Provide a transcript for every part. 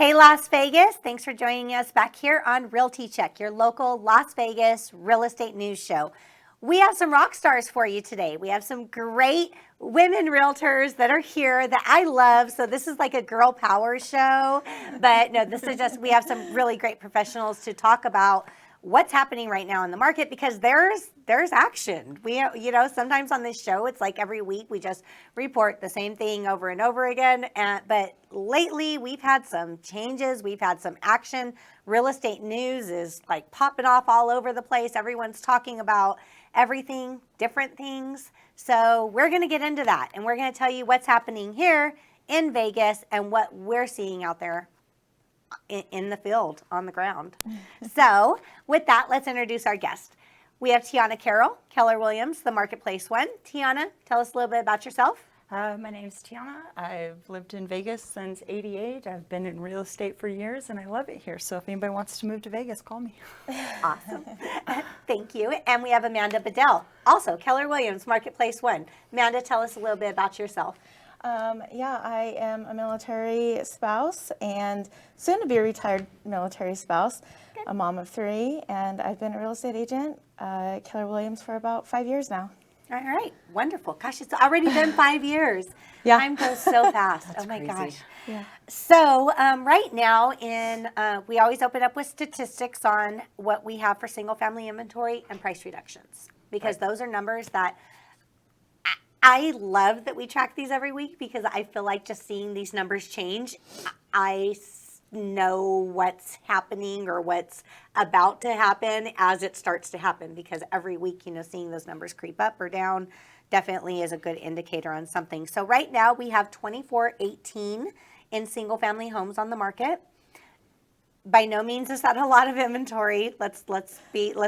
Hey, Las Vegas. Thanks for joining us back here on Realty Check, your local Las Vegas real estate news show. We have some rock stars for you today. We have some great women realtors that are here that I love. So this is like a girl power show. But no, this is just, we have some really great professionals to talk about what's happening right now in the market, because there's action. Sometimes on this show, it's like every week we just report the same thing over and over again. But lately we've had some changes. We've had some action. Real estate news is like popping off all over the place. Everyone's talking about everything, different things. So we're going to get into that, and we're going to tell you what's happening here in Vegas and what we're seeing out there in the field, on the ground. So with that, let's introduce our guest. We have Tiana Keller Williams, the Marketplace One. Tiana, tell us a little bit about yourself. My name's Tiana. I've lived in Vegas since '88. I've been in real estate for years, and I love it here. So if anybody wants to move to Vegas, call me. Awesome. Thank you. And we have Amanda Bedell, also Keller Williams, Marketplace One. Amanda, tell us a little bit about yourself. I am a military spouse and soon to be a retired military spouse. Good. A mom of 3, and I've been a real estate agent at Keller Williams for about 5 years now. All right, wonderful. Gosh, it's already been 5 years. Yeah. Time goes so fast. That's oh my crazy. Gosh. Yeah. So right now, we always open up with statistics on what we have for single family inventory and price reductions, because those are numbers that I love that we track these every week, because I feel like just seeing these numbers change, I know what's happening or what's about to happen as it starts to happen, because every week, seeing those numbers creep up or down definitely is a good indicator on something. So right now we have 2418 in single family homes on the market. By no means is that a lot of inventory. Let's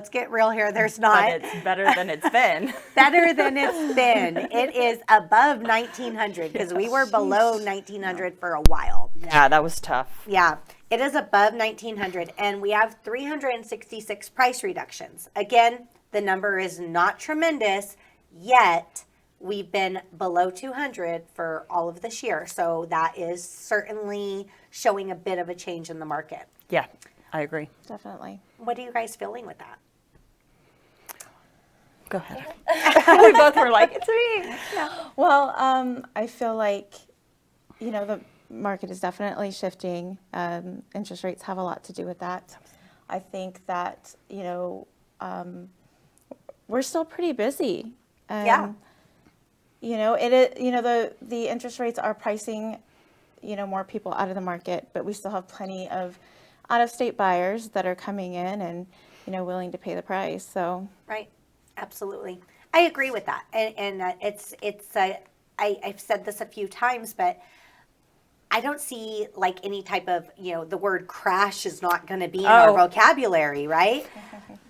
get real here. There's not. But it's better than it's been. Better than it's been. It is above 1900, because we were below 1900 for a while. Yeah, that was tough. Yeah, it is above 1900, and we have 366 price reductions. Again, the number is not tremendous, yet we've been below 200 for all of this year. So that is certainly showing a bit of a change in the market. Yeah, I agree. Definitely. What are you guys feeling with that? Go ahead. We both were like, it's me. Yeah. Well, I feel like, the market is definitely shifting. Interest rates have a lot to do with that. I think that, we're still pretty busy. Yeah. The interest rates are pricing, more people out of the market, but we still have plenty of out-of-state buyers that are coming in and, willing to pay the price. So right, absolutely, I agree with that, and I've said this a few times, but I don't see like any type of, the word crash is not going to be in our vocabulary, right?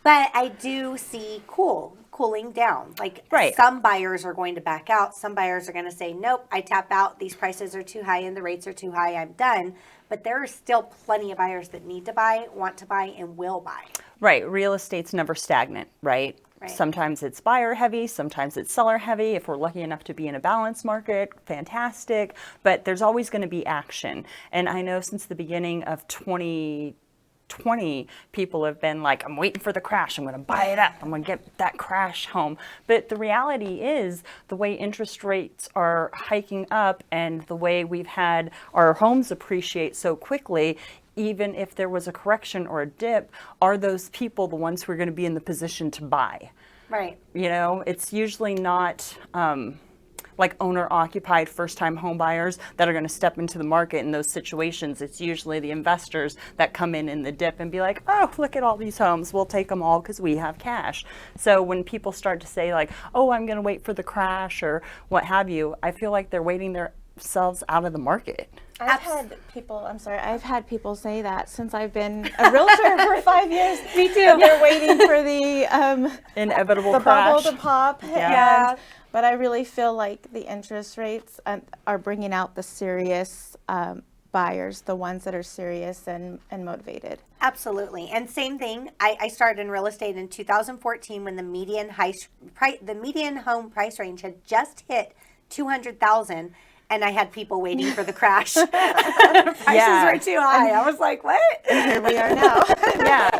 But I do see cooling down. Like some buyers are going to back out. Some buyers are going to say, nope, I tap out. These prices are too high and the rates are too high. I'm done. But there are still plenty of buyers that need to buy, want to buy, and will buy. Right. Real estate's never stagnant, right? Sometimes it's buyer heavy, sometimes it's seller heavy. If we're lucky enough to be in a balanced market, fantastic. But there's always going to be action. And I know since the beginning of 2020, people have been like, I'm waiting for the crash. I'm going to buy it up. I'm going to get that crash home. But the reality is the way interest rates are hiking up and the way we've had our homes appreciate so quickly, even if there was a correction or a dip, are those people the ones who are going to be in the position to buy? Right. It's usually not like owner-occupied first-time home buyers that are going to step into the market in those situations. It's usually the investors that come in the dip and be like, oh, look at all these homes. We'll take them all because we have cash. So when people start to say like, oh, I'm going to wait for the crash or what have you, I feel like they're waiting themselves out of the market. I've had people say that since I've been a realtor for 5 years. Me too. They're waiting for the inevitable the crash. bubble to pop. Yeah. But I really feel like the interest rates are bringing out the serious buyers, the ones that are serious and motivated. Absolutely. And same thing, I started in real estate in 2014 when the median home price range had just hit $200,000. and I had people waiting for the crash. Prices were too high. I was like, what? And here we are now.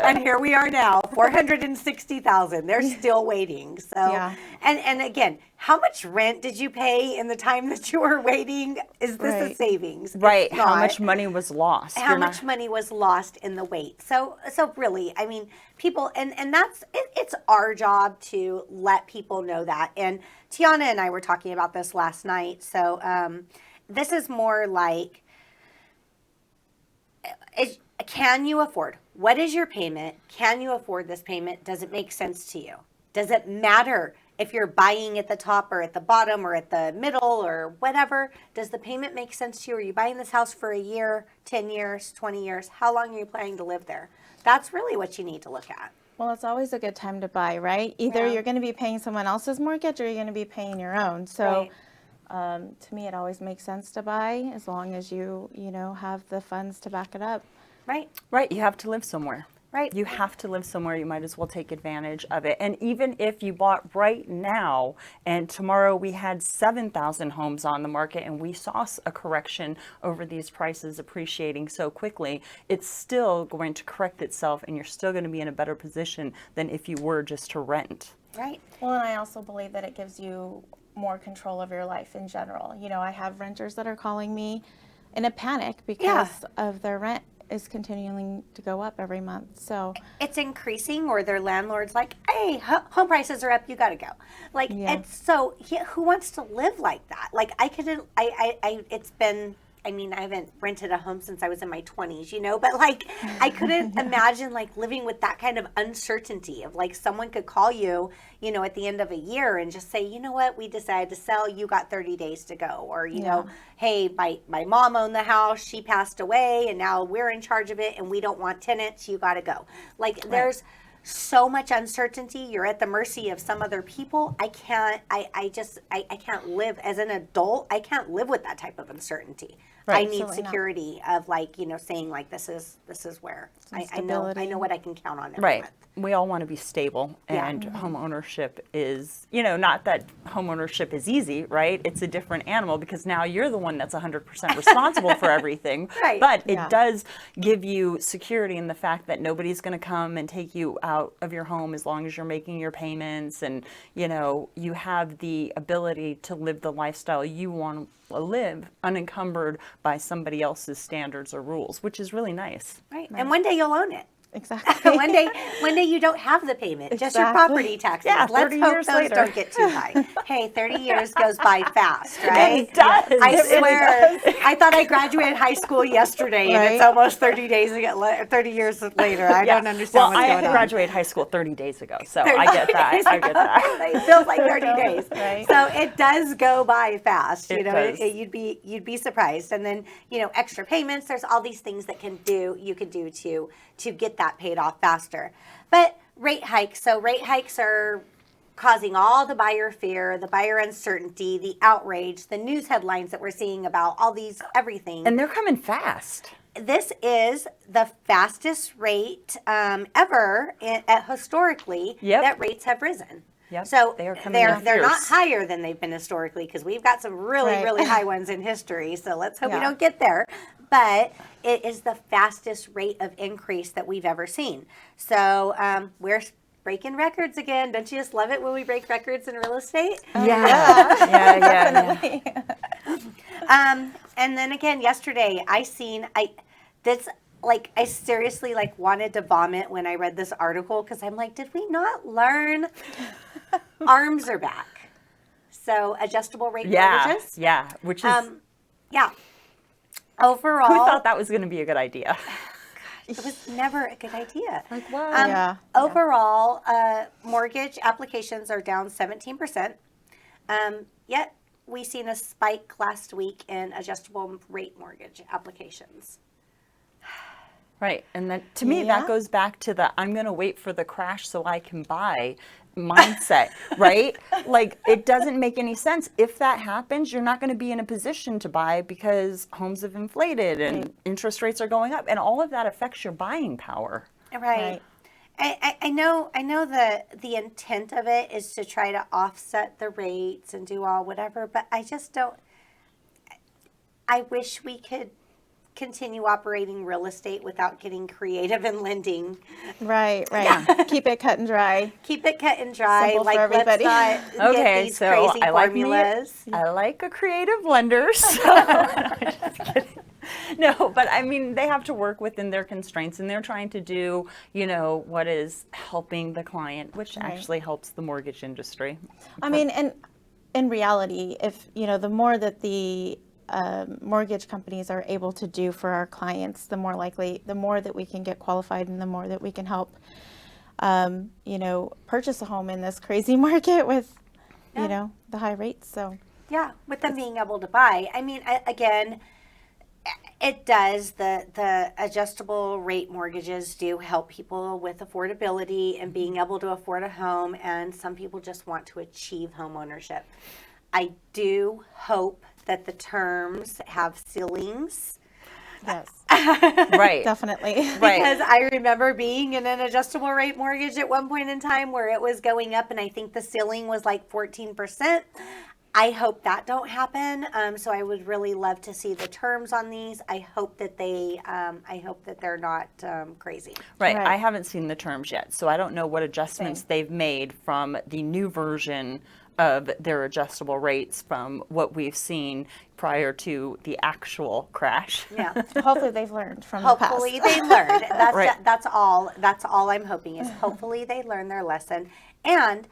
And here we are now, 460,000. They're still waiting. So, and again, how much rent did you pay in the time that you were waiting? Is this a savings? Right. How much money was lost? How much money was lost in the wait? So really, I mean, people, and that's, it's our job to let people know that. And Tiana and I were talking about this last night. So this is more like, can you afford? What is your payment? Can you afford this payment? Does it make sense to you? Does it matter if you're buying at the top or at the bottom or at the middle or whatever? Does the payment make sense to you? Are you buying this house for a year, 10 years, 20 years? How long are you planning to live there? That's really what you need to look at. Well, it's always a good time to buy, right? Either you're going to be paying someone else's mortgage or you're going to be paying your own. So to me, it always makes sense to buy as long as you have the funds to back it up. Right. Right. You have to live somewhere. Right. You have to live somewhere. You might as well take advantage of it. And even if you bought right now and tomorrow we had 7,000 homes on the market and we saw a correction over these prices appreciating so quickly, it's still going to correct itself and you're still going to be in a better position than if you were just to rent. Right. Well, and I also believe that it gives you more control of your life in general. You know, I have renters that are calling me in a panic because of their rent is continuing to go up every month. So it's increasing, or their landlord's like, hey, home prices are up, you got to go. Like, it's so, who wants to live like that? Like, it's been, I mean, I haven't rented a home since I was in my 20s, but like, I couldn't imagine like living with that kind of uncertainty of like someone could call you, at the end of a year and just say, you know what, we decided to sell, you got 30 days to go. Or, know, hey, my mom owned the house, she passed away, and now we're in charge of it and we don't want tenants, you got to go. Like, there's so much uncertainty. You're at the mercy of some other people. I can't live as an adult. I can't live with that type of uncertainty. Right. I need security of like, saying like, this is where I know what I can count on every month. We all want to be stable, and home ownership is, not that home ownership is easy, right? It's a different animal because now you're the one that's 100% responsible for everything. Right. But it does give you security in the fact that nobody's going to come and take you out of your home as long as you're making your payments, and, you have the ability to live the lifestyle you want to live unencumbered by somebody else's standards or rules, which is really nice. Right. And one day you'll own it. Exactly. One day you don't have the payment, just your property taxes. Yeah, Let's 30 hope years those later. don't get too high. Hey, 30 years goes by fast, right? It does. I swear. I thought I graduated high school yesterday, and it's almost 30 years later. I don't understand what's going on. I graduated high school 30 days ago, so I get that. It feels like 30 days. Right. So it does go by fast. Does. You'd be surprised. And then, extra payments, there's all these things that you can do to get that paid off faster. But rate hikes. So rate hikes are causing all the buyer fear, the buyer uncertainty, the outrage, the news headlines that we're seeing about all these, everything. And they're coming fast. This is the fastest rate ever historically that rates have risen. Yep. So they're not higher than they've been historically, because we've got some really high ones in history. So let's hope we don't get there. But it is the fastest rate of increase that we've ever seen. So we're breaking records again. Don't you just love it when we break records in real estate? Definitely. And then again, yesterday I seriously wanted to vomit when I read this article, because I'm like, did we not learn ARMs are back? So adjustable rate mortgages. Yeah, which is overall. Who thought that was going to be a good idea? It was never a good idea. Like, wow. Overall, mortgage applications are down 17%. Yet we seen a spike last week in adjustable rate mortgage applications. Right. And then to me, that goes back to the I'm going to wait for the crash so I can buy mindset, right? Like, it doesn't make any sense. If that happens, you're not going to be in a position to buy because homes have inflated and interest rates are going up, and all of that affects your buying power. Right. I know the intent of it is to try to offset the rates and do all whatever, but I just don't. I wish we could continue operating real estate without getting creative in lending. Right. Keep it cut and dry. Keep it cut and dry. Simple for everybody. Let's not get these crazy formulas. I like a creative lender. So. Just kidding. No, but I mean, they have to work within their constraints, and they're trying to do, what is helping the client, which actually helps the mortgage industry. I mean, and in reality, if, the more that the mortgage companies are able to do for our clients, the more that we can get qualified and the more that we can help, purchase a home in this crazy market with, the high rates. So, yeah, with them being able to buy. I mean, again, it does. The adjustable rate mortgages do help people with affordability and being able to afford a home. And some people just want to achieve home ownership. I do hope that the terms have ceilings. Yes. Right. Definitely. Right. Because I remember being in an adjustable rate mortgage at one point in time where it was going up, and I think the ceiling was like 14%. I hope that don't happen. So I would really love to see the terms on these. I hope that they're not crazy. Right. I haven't seen the terms yet, so I don't know what adjustments they've made from the new version of their adjustable rates from what we've seen prior to the actual crash. Yeah. Hopefully they've learned from Hopefully the past. they learned. That's Right. that's all I'm hoping is hopefully they learn their lesson. And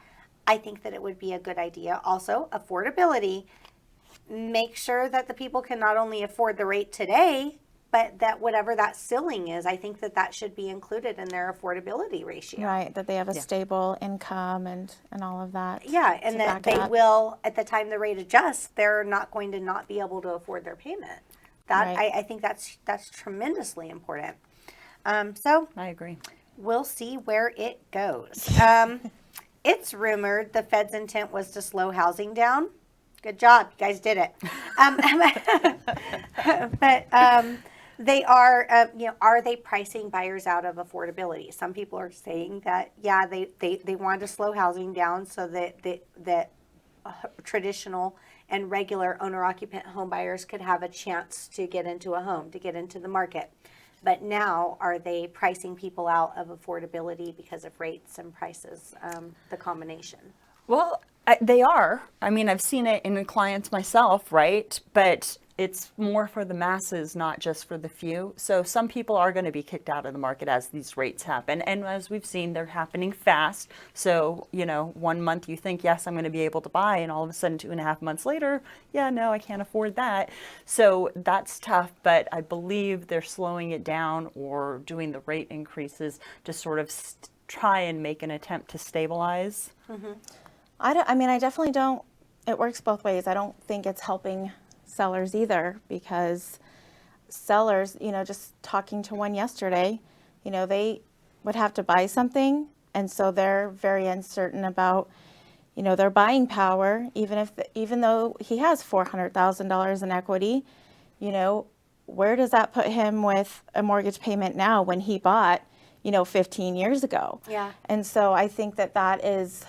I think that it would be a good idea also, affordability. Make sure that the people can not only afford the rate today, but that whatever that ceiling is, I think that should be included in their affordability ratio. Right, that they have a stable income and all of that. Yeah, and that they will, at the time the rate adjusts, they're not going to not be able to afford their payment. That I think that's tremendously important. So I agree. We'll see where it goes. It's rumored the Fed's intent was to slow housing down. Good job, you guys did it. But they are, are they pricing buyers out of affordability? Some people are saying that, they want to slow housing down so that traditional and regular owner-occupant home buyers could have a chance to get into a home, to get into the market. But now, are they pricing people out of affordability because of rates and prices, the combination? Well, they are. I mean, I've seen it in the clients myself, right? But it's more for the masses, not just for the few. So some people are going to be kicked out of the market as these rates happen. And as we've seen, they're happening fast. So, 1 month you think, yes, I'm going to be able to buy. And all of a sudden, 2.5 months later, no, I can't afford that. So that's tough. But I believe they're slowing it down or doing the rate increases to sort of try and make an attempt to stabilize. Mm-hmm. I definitely don't, it works both ways. I don't think it's helping sellers either, because sellers, just talking to one yesterday, they would have to buy something, and so they're very uncertain about, their buying power, even though he has $400,000 in equity, where does that put him with a mortgage payment now when he bought, 15 years ago? Yeah. And so I think that is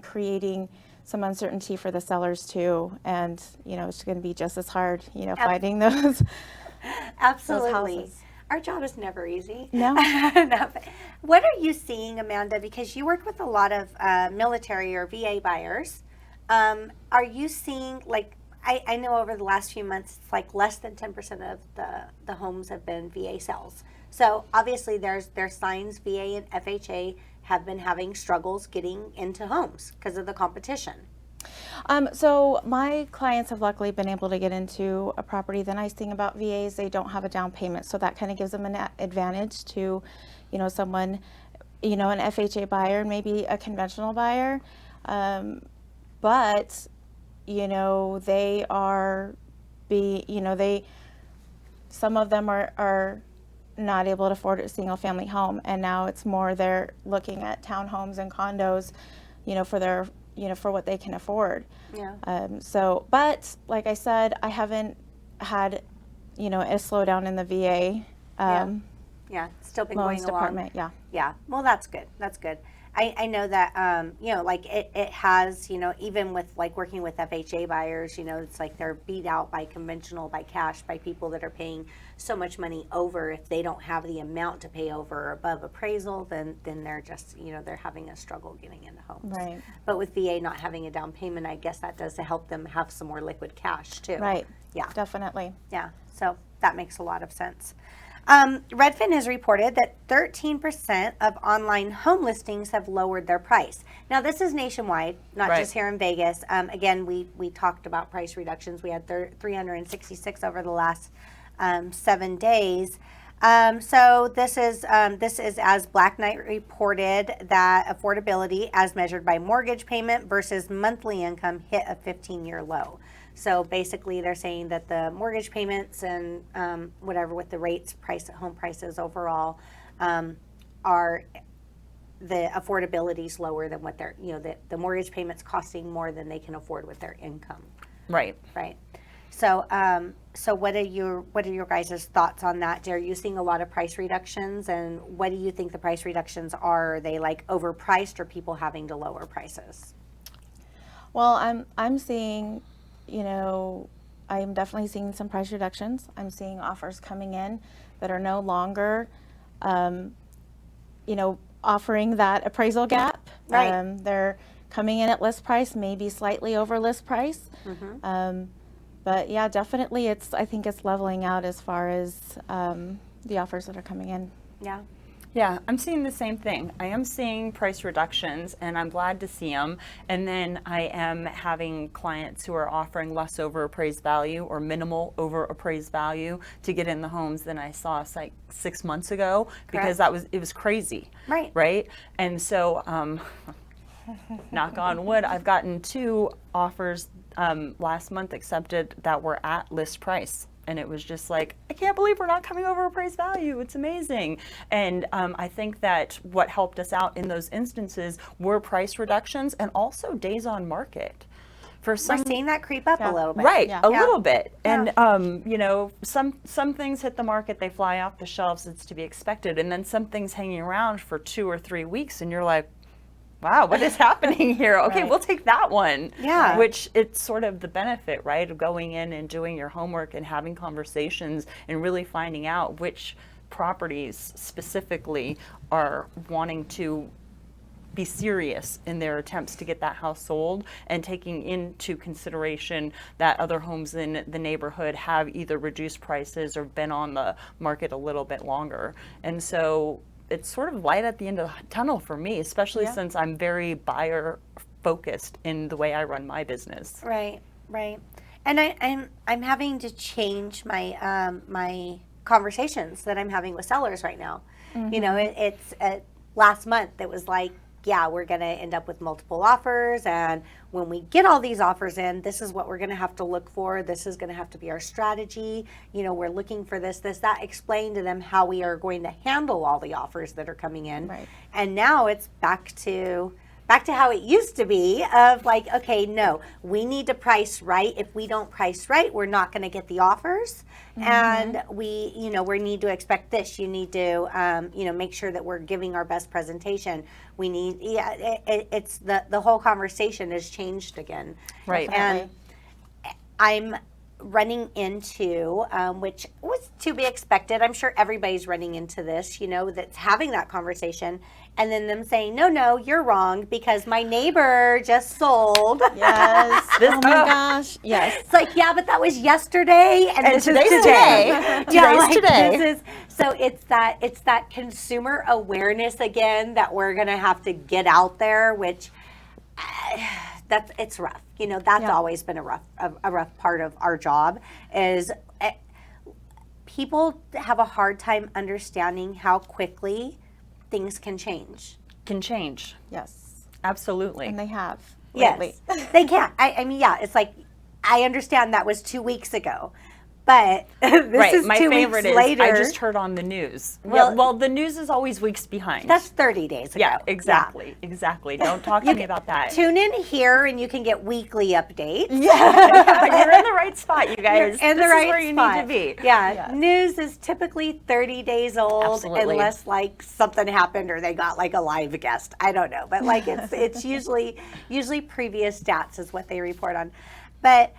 creating some uncertainty for the sellers too, and it's going to be just as hard, finding those. Absolutely. Those houses. Our job is never easy. No. No. What are you seeing, Amanda? Because you work with a lot of military or VA buyers. Are you seeing, I know over the last few months, it's like less than 10% of the homes have been VA sales. So obviously there's signs VA and FHA have been having struggles getting into homes because of the competition. So my clients have luckily been able to get into a property. The nice thing about VAs, they don't have a down payment, so that kind of gives them an advantage to, someone, an FHA buyer, maybe a conventional buyer. But, they are some of them are not able to afford a single family home, and now it's more they're looking at townhomes and condos, for their, for what they can afford. Yeah. But like I said, I haven't had, a slowdown in the VA. Yeah, still been going along. department, yeah. Yeah, well, that's good. That's good. I know that, you know, like it has, you know, even with like working with FHA buyers, you know, it's like they're beat out by conventional, by cash, by people that are paying so much money over. If they don't have the amount to pay over or above appraisal, then they're just, you know, they're having a struggle getting into homes. Right. But with VA not having a down payment, I guess that does help them have some more liquid cash too. Right. Yeah. Definitely. Yeah. So that makes a lot of sense. Redfin has reported that 13% of online home listings have lowered their price. Now, this is nationwide, not Right. just here in Vegas. Again, we talked about price reductions. We had 366 over the last 7 days. So this is as Black Knight reported that affordability, as measured by mortgage payment versus monthly income, hit a 15-year low. So basically, they're saying that the mortgage payments and whatever with the rates, home prices overall, are the affordability's lower than what they're, you know, the mortgage payments costing more than they can afford with their income. Right. Right. So, so what are your guys' thoughts on that? Are you seeing a lot of price reductions, and what do you think the price reductions are? Are they like overpriced, or people having to lower prices? Well, I'm seeing, you know, I'm definitely seeing some price reductions. I'm seeing offers coming in that are no longer, you know, offering that appraisal gap. Right. They're coming in at list price, maybe slightly over list price. But yeah, definitely I think it's leveling out as far as the offers that are coming in. Yeah. Yeah, I'm seeing the same thing. I am seeing price reductions, and I'm glad to see them. And then I am having clients who are offering less over appraised value or minimal over appraised value to get in the homes than I saw like 6 months ago, because it was crazy. Right. Right. And so, knock on wood, I've gotten 2 offers last month accepted that were at list price. And it was just like, I can't believe we're not coming over appraised value. It's amazing. And I think that what helped us out in those instances were price reductions and also days on market. For some, We're seeing that creep up a little bit. right, Yeah. a little bit. Yeah. And you know, some things hit the market, they fly off the shelves. It's to be expected. And then some things hanging around for 2 or 3 weeks, and you're like, wow, what is happening here? Okay, Right. we'll take that one. Yeah. Which it's sort of the benefit, right, of going in and doing your homework and having conversations and really finding out which properties specifically are wanting to be serious in their attempts to get that house sold, and taking into consideration that other homes in the neighborhood have either reduced prices or been on the market a little bit longer. And so it's sort of light at the end of the tunnel for me, especially since I'm very buyer focused in the way I run my business. Right, right. And I'm having to change my my conversations that I'm having with sellers right now. You know, it's last month it was like, yeah, we're going to end up with multiple offers, and when we get all these offers in, this is what we're going to have to look for. This is going to have to be our strategy. You know, we're looking for this, that. Explain to them how we are going to handle all the offers that are coming in. Right. And now it's back to how it used to be, of like, okay, no, we need to price right. If we don't price right, we're not going to get the offers. And we need to expect this. You need to, make sure that we're giving our best presentation. We need, it's the whole conversation has changed again. Right. And I'm running into, which was to be expected. I'm sure everybody's running into this, that's having that conversation, and then them saying, no, you're wrong because my neighbor just sold. Yes. Oh my gosh. Yes. It's like, yeah, but that was yesterday, and this today's is today. today. Today's today. So it's that consumer awareness again that we're gonna have to get out there, which it's rough. That's always been a rough part of our job. Is people have a hard time understanding how quickly things can change. Yes. Absolutely. And they have lately. Yes, they can. I mean, yeah, it's like, I understand that was 2 weeks ago, But this Right. is My 2 favorite weeks is later. I just heard on the news. Well- Well, the news is always weeks behind. That's 30 days ago. yeah, exactly. Exactly. Don't talk to me about that. Tune in here and you can get weekly updates. Yeah, but you're in the right spot, you guys. In the This right is where you spot. need to be. Yeah, Yes. news is typically 30 days old Absolutely. unless like something happened or they got like a live guest. I don't know, but like it's usually previous stats is what they report on. But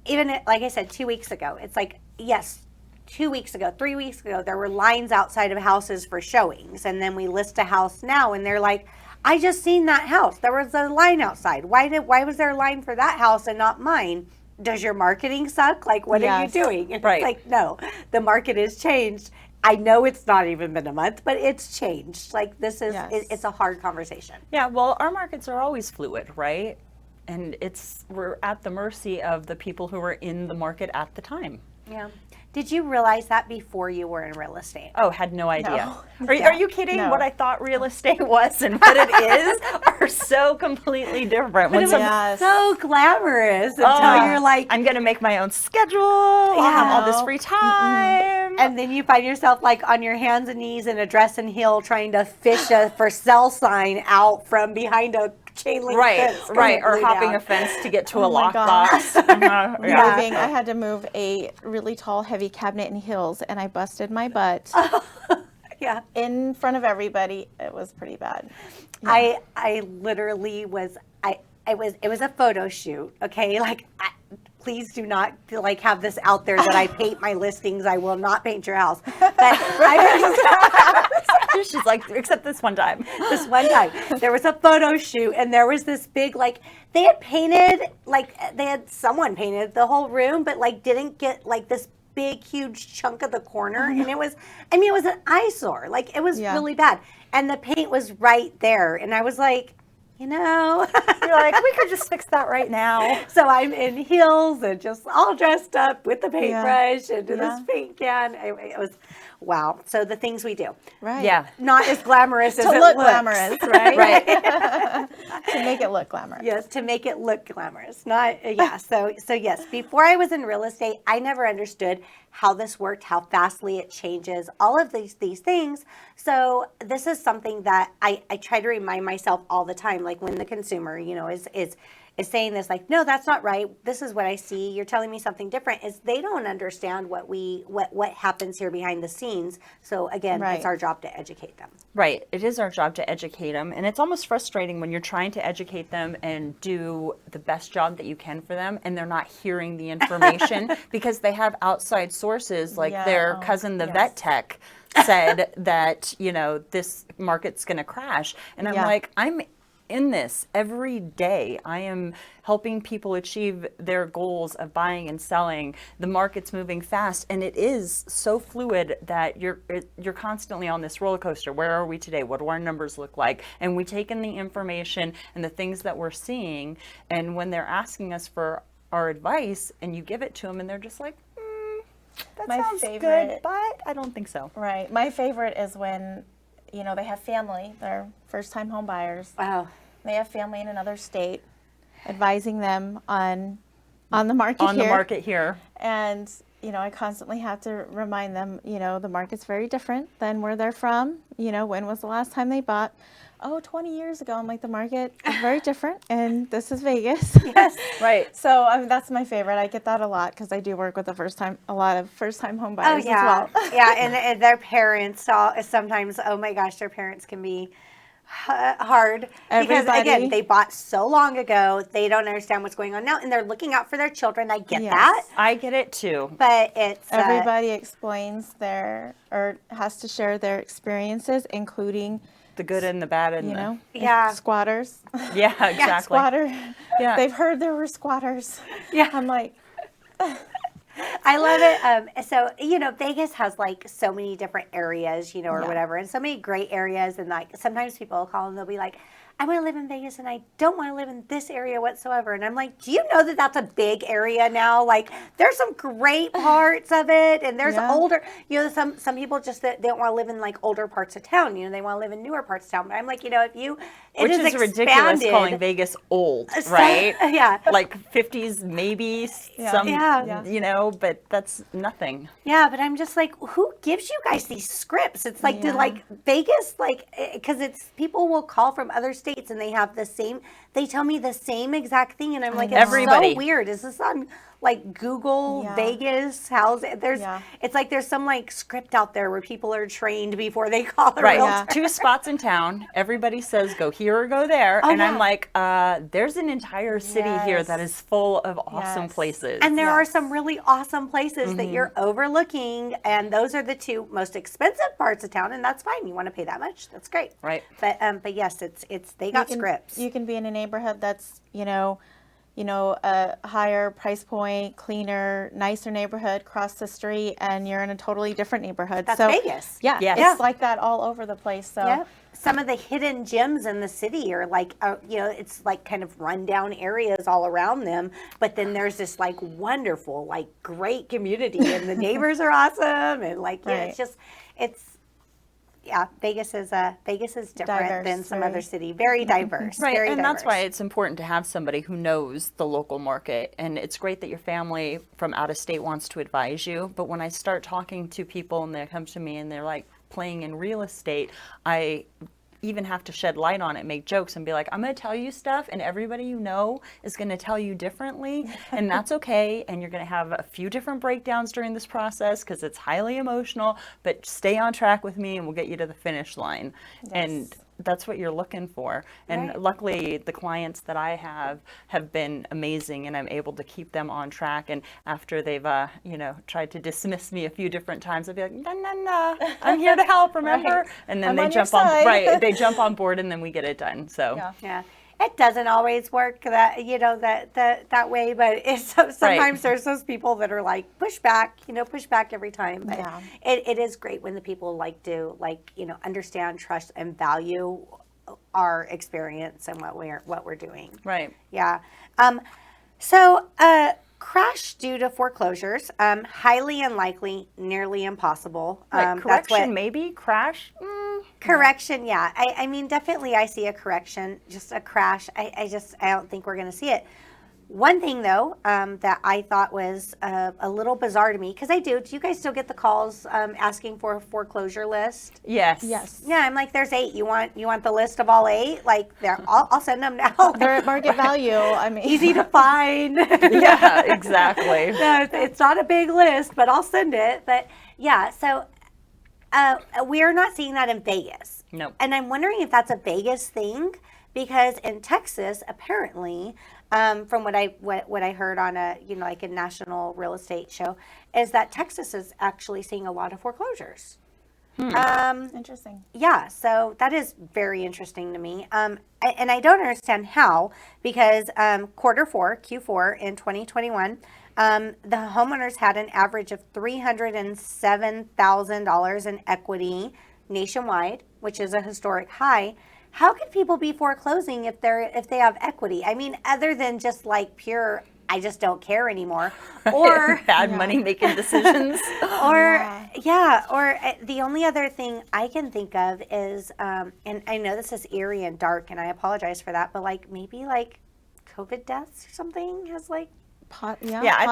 even like I said 2 weeks ago, it's like yes, 2 weeks ago, 3 weeks ago, there were lines outside of houses for showings, and then we list a house now, and they're like, I just seen that house. There was a line outside. Why was there a line for that house and not mine? Does your marketing suck? Like, what are you Yes. doing? And Right. It's like, no, the market has changed. I know it's not even been a month, but it's changed. Like, this is, Yes. it's a hard conversation. Yeah, well, our markets are always fluid, right? And we're at the mercy of the people who are in the market at the time. Yeah. Did you realize that before you were in real estate? Oh, had no idea. No. Are you kidding? No. What I thought real estate was and what it is are so completely different. When It was some- Yes. so glamorous until Oh, you're like, I'm going to make my own schedule. I'll have all this No. free time. and then you find yourself like on your hands and knees in a dress and heel trying to fish a for sale sign out from behind a chain link Right, fence. right. Or completely hopping down. a fence to get to a Oh my lockbox. Yeah. Moving, I had to move a really tall, heavy cabinet in heels, and I busted my butt Yeah. in front of everybody. It was pretty bad. I literally was it was a photo shoot, okay? Like please do not like have this out there that I paint my listings. I will not paint your house. But She's like, except this one time. this one time there was a photo shoot and there was this big like they had painted like they had someone painted the whole room but like didn't get like this big huge chunk of the corner and it was it was an eyesore. Like it was Yeah. really bad. And the paint was right there and I was like, you know, You're like, we could just fix that right now. so I'm in heels and just all dressed up with the paintbrush and this Yeah. paint can. It was wow. So the things we do, Right. Yeah. not as glamorous as To it look looks. glamorous, right? Right. To make it look glamorous. Yes, to make it look glamorous. Not yeah. So yes, before I was in real estate, I never understood how this worked, how fastly it changes, all of these things. So this is something that I try to remind myself all the time. Like when the consumer, you know, is saying this, like, no, that's not right. This is what I see. You're telling me something different. Is they don't understand what happens here behind the scenes. So again, Right. it's our job to educate them. Right. It is our job to educate them. And it's almost frustrating when you're trying to educate them and do the best job that you can for them and they're not hearing the information because they have outside sources like Yeah. their Oh, cousin, the yes. vet tech, said that, you know, this market's going to crash. And I'm Yeah. like, I'm in this every day. I am helping people achieve their goals of buying and selling. The market's moving fast and it is so fluid that you're constantly on this roller coaster. Where are we today? What do our numbers look like? And we take in the information and the things that we're seeing, and when they're asking us for our advice and you give it to them and they're just like, that My sounds good, favorite- but I don't think so. Right. My favorite is when, you know, they have family, they're first-time home buyers. Wow. They have family in another state, advising them on the market On here. the market here. And, you know, I constantly have to remind them, you know, the market's very different than where they're from. You know, when was the last time they bought? Oh, 20 years ago. I'm like, the market is very different, and this is Vegas. Yes. Right. So that's my favorite. I get that a lot because I do work with a lot of first-time home buyers Oh yeah, as well. yeah, and their parents sometimes. Oh my gosh, their parents can be hard because again, Everybody. they bought so long ago. They don't understand what's going on now, and they're looking out for their children. I get Yes. that, I get it too. but it's Everybody explains or has to share their experiences, including, The good and the bad and you know, Yeah. squatters. yeah, exactly. Squatter. Yeah. They've heard there were squatters. Yeah. I'm like, I love it. So, you know, Vegas has like so many different areas, you know, or Yeah. whatever, and so many great areas. And like sometimes people will call and they'll be like, I want to live in Vegas and I don't want to live in this area whatsoever. And I'm like, do you know that that's a big area now? Like there's some great parts of it and there's Yeah. older, you know, some people just that they don't want to live in like older parts of town. You know, they want to live in newer parts of town. But I'm like, you know, if you it Which is ridiculous expanded. calling Vegas old, right? Yeah. Like 50s, maybe some, Yeah. you know, but that's nothing. Yeah, but I'm just like, who gives you guys these scripts? It's like, did like Vegas, like, because it's people will call from other states and they have the same, they tell me the same exact thing. And I'm like, it's Everybody. so weird. Is this on like Google Vegas? How's it? It's like there's some like script out there where people are trained before they call a realtor. 2 spots in town. Everybody says go here or go there. And I'm like, there's an entire city here that is full of awesome places. And there are some really awesome places that you're overlooking. And those are the 2 most expensive parts of town. And that's fine. You want to pay that much? That's great. Right. But yes, it's they got scripts. You can be in a neighborhood that's, you know, a higher price point, cleaner, nicer neighborhood across the street, and you're in a totally different neighborhood. That's so, Vegas. Yeah, it's like that all over the place. So some of the hidden gems in the city are like, it's like kind of rundown areas all around them. But then there's this like wonderful, like great community, and the neighbors are awesome, and like Vegas is different Diverse, than some other city. Very diverse. Right, very and diverse. that's why it's important to have somebody who knows the local market. And it's great that your family from out of state wants to advise you. But when I start talking to people and they come to me and they're like playing in real estate, I even have to shed light on it, make jokes and be like, I'm going to tell you stuff and everybody you know is going to tell you differently, and that's okay. And you're going to have a few different breakdowns during this process because it's highly emotional, but stay on track with me and we'll get you to the finish line. And that's what you're looking for. And luckily the clients that I have been amazing, and I'm able to keep them on track. And after they've tried to dismiss me a few different times, I'll be like, no, I'm here to help, remember? And then they jump on board and then we get it done. So it doesn't always work that way, but it's sometimes there's those people that are like push back every time. But it is great when the people do understand, trust, and value our experience and what we're doing. Right. Yeah. So crash due to foreclosures, highly unlikely, nearly impossible. Correction, maybe crash. Correction, yeah. I mean, definitely I see a correction, just a crash. I don't think we're going to see it. One thing, though, that I thought was a little bizarre to me, because do you guys still get the calls asking for a foreclosure list? Yes. Yeah, I'm like, there's 8. You want the list of all 8? Like, I'll send them now. They're at market value. I mean, easy to find. Yeah, exactly. No, it's not a big list, but I'll send it. But yeah, so we are not seeing that in Vegas. No. And I'm wondering if that's a Vegas thing, because in Texas, apparently, from what I heard on a national real estate show, is that Texas is actually seeing a lot of foreclosures. Interesting. Yeah, so that is very interesting to me. And I don't understand how, because Q4 in 2021, the homeowners had an average of $307,000 in equity nationwide, which is a historic high. How could people be foreclosing if they have equity? I mean, other than just like pure, I just don't care anymore, or bad money making decisions, or the only other thing I can think of is, and I know this is eerie and dark, and I apologize for that, but like maybe like COVID deaths or something has like. I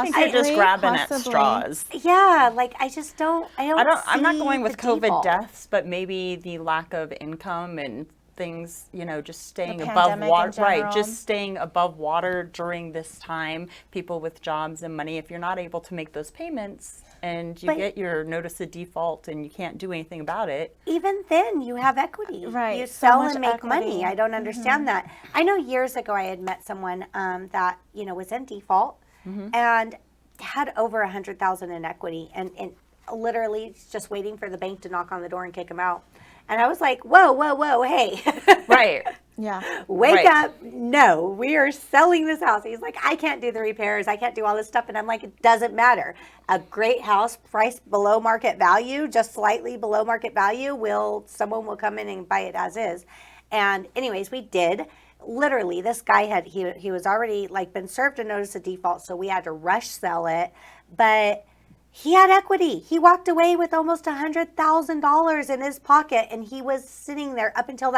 think you're just grabbing at straws. Yeah, like I don't. I'm not going with COVID default. deaths, but maybe the lack of income and things, just staying above water. Right, just staying above water during this time. People with jobs and money, if you're not able to make those payments and you get your notice of default and you can't do anything about it. Even then, you have equity. Right. You sell and make money. I don't understand that. I know years ago I had met someone that was in default. And had over $100,000 in equity, and literally just waiting for the bank to knock on the door and kick him out. And I was like, whoa, hey. Right. Yeah. Wake up. No, we are selling this house. He's like, I can't do the repairs. I can't do all this stuff. And I'm like, it doesn't matter. A great house priced below market value, just slightly below market value, someone will come in and buy it as is. And anyways, we did. Literally, this guy he was already been served a notice of default, so we had to rush sell it. But he had equity. He walked away with almost $100,000 in his pocket, and he was sitting there up until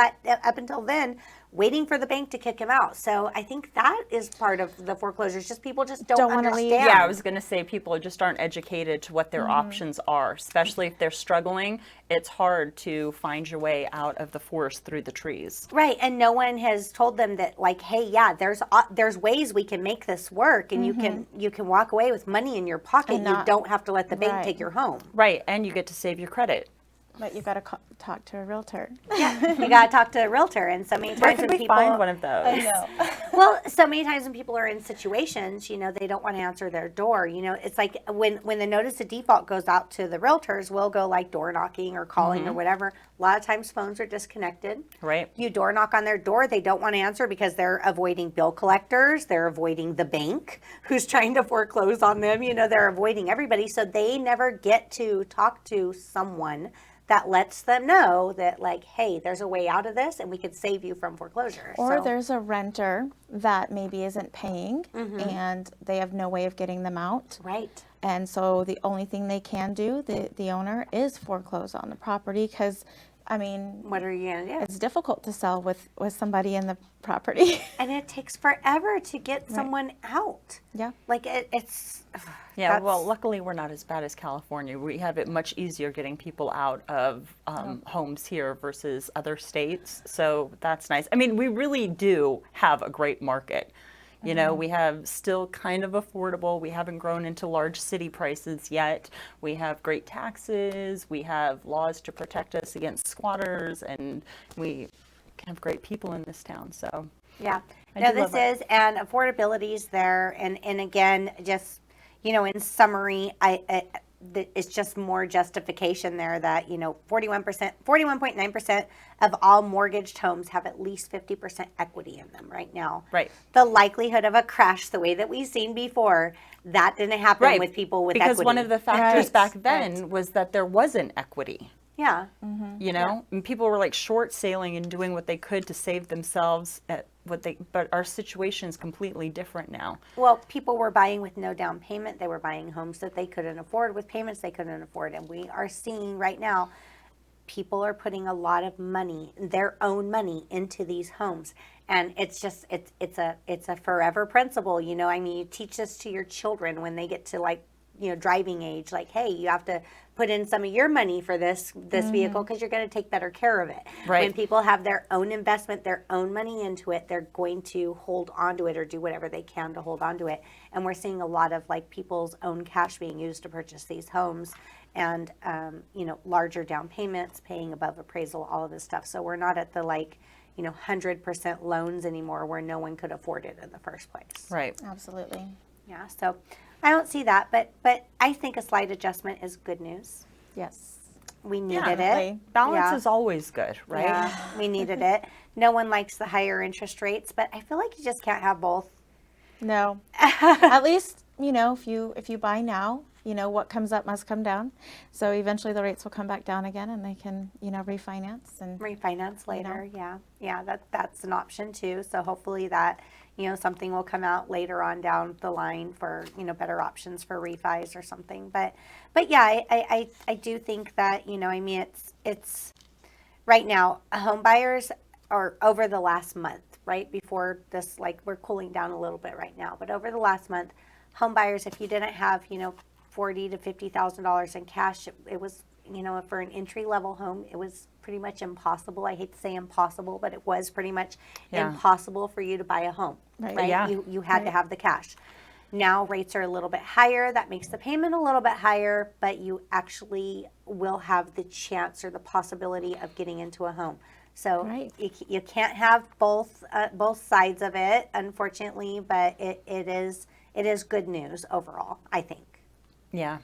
then waiting for the bank to kick them out. So I think that is part of the foreclosures. Just people just don't wanna understand. leave. Yeah, I was going to say people just aren't educated to what their options are, especially if they're struggling. It's hard to find your way out of the forest through the trees. Right, and no one has told them that, like, hey, yeah, there's ways we can make this work, and you can walk away with money in your pocket. And You not- don't have to let the bank right. take your home. Right, and you get to save your credit. But you've got to talk to a realtor. Yeah, you got to talk to a realtor, and so many Where times can when we people find one of those? I know. well, so many times when people are in situations, they don't want to answer their door. It's like when the notice of default goes out to the realtors, we'll go like door knocking or calling or whatever. A lot of times phones are disconnected. Right. You door knock on their door, they don't want to answer because they're avoiding bill collectors, they're avoiding the bank who's trying to foreclose on them. They're avoiding everybody, so they never get to talk to someone that lets them know that, like, hey, there's a way out of this and we could save you from foreclosure. Or So- there's a renter that maybe isn't paying and they have no way of getting them out. Right. And so the only thing they can do, the owner, is foreclose on the property because, I mean, What are you going to do? it's difficult to sell with somebody in the property. And it takes forever to get someone out. Yeah. Like it's. Yeah, that's- well, luckily we're not as bad as California. We have it much easier getting people out of homes here versus other states. So that's nice. I mean, we really do have a great market. We have still kind of affordable. We haven't grown into large city prices yet. We have great taxes. We have laws to protect us against squatters, and we have great people in this town. So Yeah. I No, do love this is, and affordability is there. And again, just, in summary, it's just more justification there that, 41.9% of all mortgaged homes have at least 50% equity in them right now. Right. The likelihood of a crash, the way that we've seen before, that didn't happen with people with because equity. one of the factors Right, back then was that there wasn't equity. Yeah. And people were like short sailing and doing what they could to save themselves but our situation is completely different now. Well, people were buying with no down payment. They were buying homes that they couldn't afford with payments they couldn't afford. And we are seeing right now, people are putting a lot of money, their own money, into these homes. And it's just, it's a forever principle. I mean, you teach this to your children when they get to driving age, like, hey, you have to put in some of your money for this vehicle because you're going to take better care of it. Right. When people have their own investment, their own money into it, they're going to hold on to it or do whatever they can to hold on to it. And we're seeing a lot of people's own cash being used to purchase these homes and, larger down payments, paying above appraisal, all of this stuff. So we're not at the 100% loans anymore where no one could afford it in the first place. Right. Absolutely. Yeah. So I don't see that, but I think a slight adjustment is good news. Yes. We needed it. definitely. Balance Yeah. is always good, right? Yeah, we needed it. No one likes the higher interest rates, but I feel like you just can't have both. No. At least, if you buy now, what comes up must come down. So eventually the rates will come back down again and they can, refinance and Refinance later, yeah, that's an option too. So hopefully that, something will come out later on down the line for, better options for refis or something. But yeah, I do think that, it's right now, home buyers are over the last month, right before this, we're cooling down a little bit right now, but over the last month, home buyers, if you didn't have, $40,000 to $50,000 in cash, it was, for an entry-level home, it was pretty much impossible. I hate to say impossible, but it was pretty much impossible for you to buy a home, right? Yeah. You had to have the cash. Now rates are a little bit higher. That makes the payment a little bit higher, but you actually will have the chance or the possibility of getting into a home. So Right. you can't have both sides of it, unfortunately, but it is good news overall, I think. Yeah.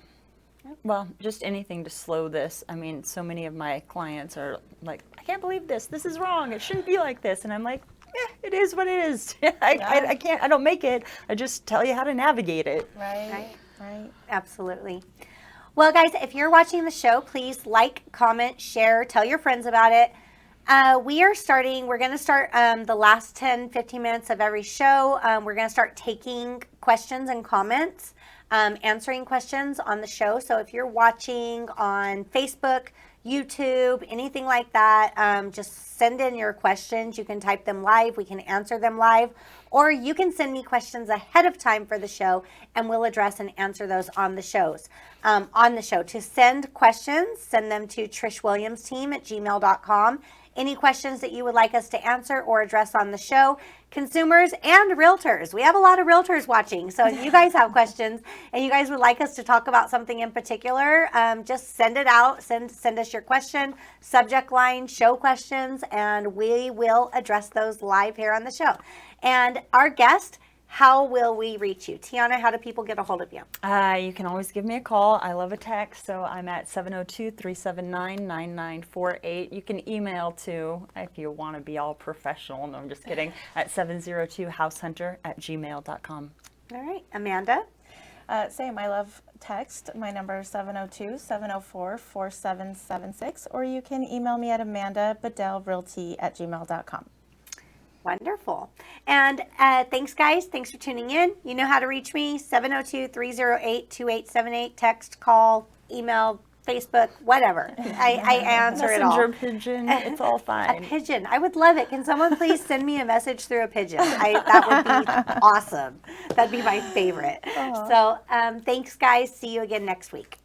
Well, just anything to slow this. I mean, so many of my clients are like, I can't believe this. This is wrong. It shouldn't be like this. And I'm like, it is what it is. I don't make it. I just tell you how to navigate it. Right. Absolutely. Well, guys, if you're watching the show, please like, comment, share, tell your friends about it. We're going to start the last 10, 15 minutes of every show. We're going to start taking questions and comments, answering questions on the show. So if you're watching on Facebook, YouTube, anything like that, just send in your questions. You can type them live. We can answer them live. Or you can send me questions ahead of time for the show, and we'll address and answer those on the shows. To send questions, send them to trishwilliamsteam@gmail.com. Any questions that you would like us to answer or address on the show, consumers and realtors. We have a lot of realtors watching, so if you guys have questions and you guys would like us to talk about something in particular, just send it out. Send us your question, subject line, show questions, and we will address those live here on the show. And our guest, how will we reach you? Tiana, how do people get a hold of you? You can always give me a call. I love a text, so I'm at 702-379-9948. You can email too if you want to be all professional. No, I'm just kidding. At 702househunter@gmail.com. All right. Amanda? Same, I love text. My number is 702-704-4776, or you can email me at amandabadellrealty@gmail.com. Wonderful. And thanks, guys. Thanks for tuning in. You know how to reach me, 702-308-2878. Text, call, email, Facebook, whatever. I answer it all. Messenger pigeon, it's all fine. A pigeon. I would love it. Can someone please send me a message through a pigeon? That would be awesome. That'd be my favorite. So thanks, guys. See you again next week.